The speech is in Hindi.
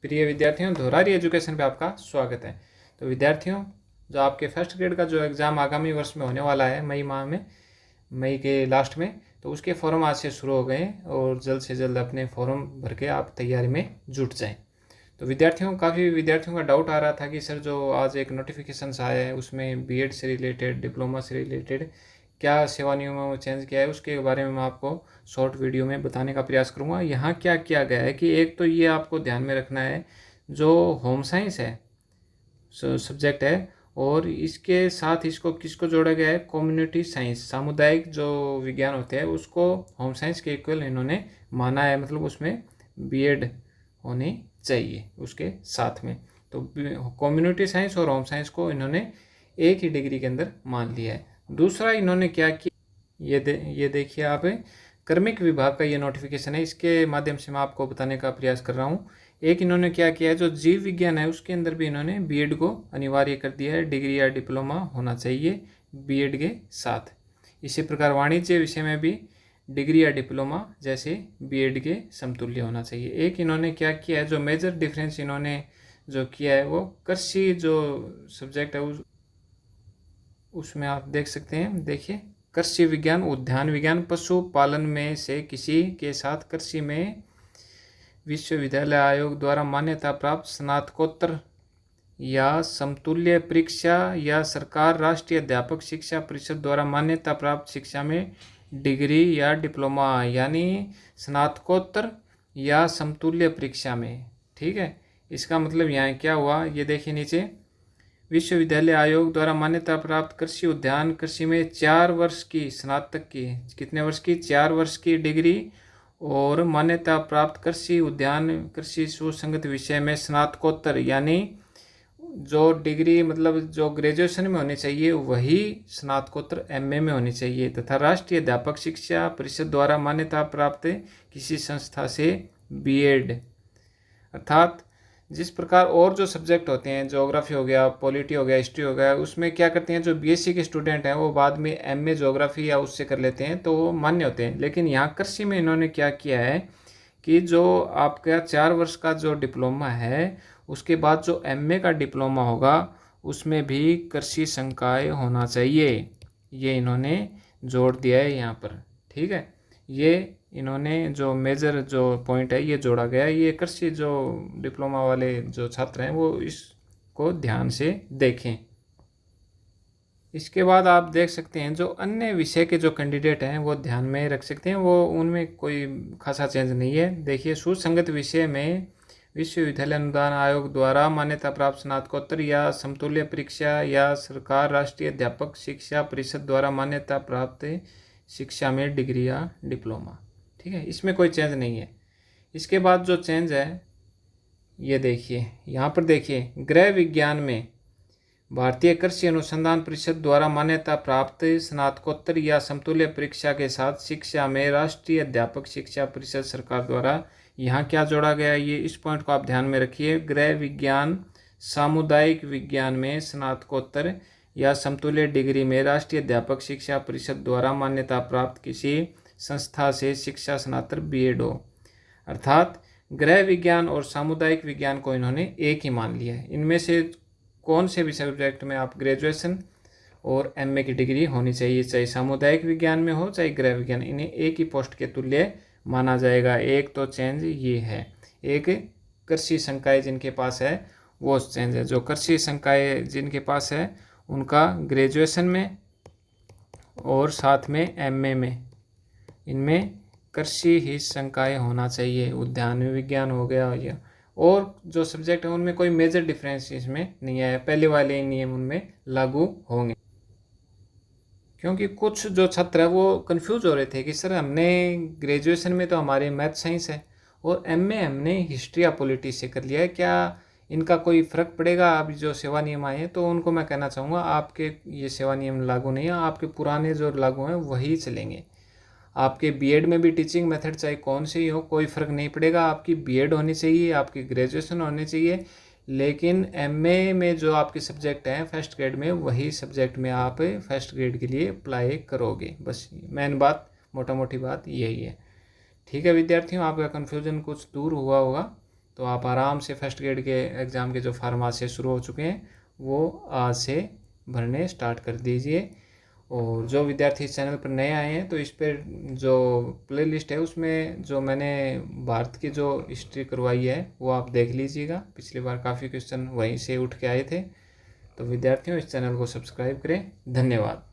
प्रिय विद्यार्थियों, धोरारी एजुकेशन पे आपका स्वागत है। तो विद्यार्थियों, जो आपके फर्स्ट ग्रेड का जो एग्ज़ाम आगामी वर्ष में होने वाला है मई माह में, मई के लास्ट में, तो उसके फॉर्म आज से शुरू हो गए हैं और जल्द से जल्द अपने फॉर्म भर के आप तैयारी में जुट जाएं। तो विद्यार्थियों, काफ़ी विद्यार्थियों का डाउट आ रहा था कि सर जो आज एक नोटिफिकेशन आया है उसमें बीएड से रिलेटेड, डिप्लोमा से रिलेटेड क्या सेवा नियमों में चेंज किया है, उसके बारे में मैं आपको शॉर्ट वीडियो में बताने का प्रयास करूँगा। यहाँ क्या किया गया है कि एक तो ये आपको ध्यान में रखना है, जो होम साइंस है सब्जेक्ट है, और इसके साथ इसको किसको जोड़ा गया है, कम्युनिटी साइंस, सामुदायिक जो विज्ञान होते हैं उसको होम साइंस के इक्वल इन्होंने माना है। मतलब उसमें बीएड होनी चाहिए उसके साथ में। तो कम्युनिटी साइंस और होम साइंस को इन्होंने एक ही डिग्री के अंदर मान लिया है। दूसरा इन्होंने क्या किया, ये देखिए आप, कार्मिक विभाग का ये नोटिफिकेशन है, इसके माध्यम से मैं आपको बताने का प्रयास कर रहा हूँ। एक इन्होंने क्या किया है, जो जीव विज्ञान है उसके अंदर भी इन्होंने बीएड को अनिवार्य कर दिया है, डिग्री या डिप्लोमा होना चाहिए बीएड के साथ। इसी प्रकार वाणिज्य विषय में भी डिग्री या डिप्लोमा जैसे बीएड के समतुल्य होना चाहिए। एक इन्होंने क्या किया है, जो मेजर डिफरेंस इन्होंने जो किया है वो कृषि जो सब्जेक्ट है उसमें आप देख सकते हैं। देखिए, कृषि विज्ञान, उद्यान विज्ञान, पशुपालन में से किसी के साथ कृषि में विश्वविद्यालय आयोग द्वारा मान्यता प्राप्त स्नातकोत्तर या समतुल्य परीक्षा या सरकार राष्ट्रीय अध्यापक शिक्षा परिषद द्वारा मान्यता प्राप्त शिक्षा में डिग्री या डिप्लोमा, यानी स्नातकोत्तर या समतुल्य परीक्षा में। ठीक है, इसका मतलब यहाँ क्या हुआ, ये देखिए नीचे, विश्वविद्यालय आयोग द्वारा मान्यता प्राप्त कृषि उद्यान कृषि में 4 वर्ष की स्नातक की, कितने वर्ष की, 4 वर्ष की डिग्री, और मान्यता प्राप्त कृषि उद्यान कृषि सुसंगत विषय में स्नातकोत्तर, यानी जो डिग्री मतलब जो ग्रेजुएशन में होनी चाहिए वही स्नातकोत्तर एमए में होनी चाहिए, तथा राष्ट्रीय अध्यापक शिक्षा परिषद द्वारा मान्यता प्राप्त किसी संस्था से बीएड। अर्थात जिस प्रकार और जो सब्जेक्ट होते हैं, ज्योग्राफी हो गया, पॉलिटी हो गया, हिस्ट्री हो गया, उसमें क्या करते हैं, जो बीएससी के स्टूडेंट हैं वो बाद में एमए ज्योग्राफी या उससे कर लेते हैं तो वो मान्य होते हैं। लेकिन यहाँ कृषि में इन्होंने क्या किया है कि जो आपका 4 वर्ष का जो डिप्लोमा है उसके बाद जो एमए का डिप्लोमा होगा उसमें भी कृषि संकाय होना चाहिए। ये इन्होंने जोड़ दिया है यहाँ पर। ठीक है, ये इन्होंने जो मेजर जो पॉइंट है ये जोड़ा गया है। ये कृषि जो डिप्लोमा वाले जो छात्र हैं वो इसको ध्यान से देखें। इसके बाद आप देख सकते हैं जो अन्य विषय के जो कैंडिडेट हैं वो ध्यान में रख सकते हैं, वो उनमें कोई खासा चेंज नहीं है। देखिए, सुसंगत विषय में विश्वविद्यालय अनुदान आयोग द्वारा मान्यता प्राप्त स्नातकोत्तर या समतुल्य परीक्षा या सरकार राष्ट्रीय अध्यापक शिक्षा परिषद द्वारा मान्यता प्राप्त शिक्षा में डिग्री या डिप्लोमा। ठीक है, इसमें कोई चेंज नहीं है। इसके बाद जो चेंज है ये देखिए, यहाँ पर देखिए, गृह विज्ञान में भारतीय कृषि अनुसंधान परिषद द्वारा मान्यता प्राप्त स्नातकोत्तर या समतुल्य परीक्षा के साथ शिक्षा में राष्ट्रीय अध्यापक शिक्षा परिषद सरकार द्वारा, यहाँ क्या जोड़ा गया है, ये इस पॉइंट को आप ध्यान में रखिए। गृह विज्ञान सामुदायिक विज्ञान में स्नातकोत्तर या समतुल्य डिग्री में राष्ट्रीय अध्यापक शिक्षा परिषद द्वारा मान्यता प्राप्त किसी संस्था से शिक्षा स्नातक बीएड हो। अर्थात गृह विज्ञान और सामुदायिक विज्ञान को इन्होंने एक ही मान लिया है। इनमें से कौन से भी सब्जेक्ट में आप ग्रेजुएशन और एमए की डिग्री होनी चाहिए, चाहे सामुदायिक विज्ञान में हो चाहे गृह विज्ञान, इन्हें एक ही पोस्ट के तुल्य माना जाएगा। एक तो चेंज ये है। एक कृषि संकाय जिनके पास है वो चेंज है। जो कृषि संकाय जिनके पास है उनका ग्रेजुएशन में और साथ में एमए में, इनमें कृषि ही संकाय होना चाहिए। उद्यान विज्ञान हो गया या और जो सब्जेक्ट है उनमें कोई मेजर डिफरेंस इसमें नहीं आया, पहले वाले नियम उनमें लागू होंगे। क्योंकि कुछ जो छात्र है वो कंफ्यूज हो रहे थे कि सर हमने ग्रेजुएशन में तो हमारे मैथ साइंस है और एमए हमने हिस्ट्री या पॉलिटी से कर लिया है, क्या इनका कोई फ़र्क पड़ेगा अभी जो सेवा नियम आए हैं। तो उनको मैं कहना चाहूँगा आपके ये सेवा नियम लागू नहीं है, आपके पुराने जो लागू हैं वही चलेंगे। आपके बीएड में भी टीचिंग मेथड चाहे कौन सी हो कोई फ़र्क नहीं पड़ेगा, आपकी बीएड होनी चाहिए, आपकी ग्रेजुएशन होनी चाहिए। लेकिन एमए में जो आपके सब्जेक्ट हैं फर्स्ट ग्रेड में, वही सब्जेक्ट में आप फर्स्ट ग्रेड के लिए अप्लाई करोगे। बस मेन बात, मोटा मोटी बात यही है। ठीक है विद्यार्थियों, आपका कन्फ्यूज़न कुछ दूर हुआ होगा। तो आप आराम से फर्स्ट ग्रेड के एग्ज़ाम के जो फार्म आज से शुरू हो चुके हैं वो आज से भरने स्टार्ट कर दीजिए। और जो विद्यार्थी इस चैनल पर नए आए हैं तो इस पर जो प्लेलिस्ट है उसमें जो मैंने भारत की जो हिस्ट्री करवाई है वो आप देख लीजिएगा। पिछली बार काफ़ी क्वेश्चन वहीं से उठ के आए थे। तो विद्यार्थियों इस चैनल को सब्सक्राइब करें। धन्यवाद।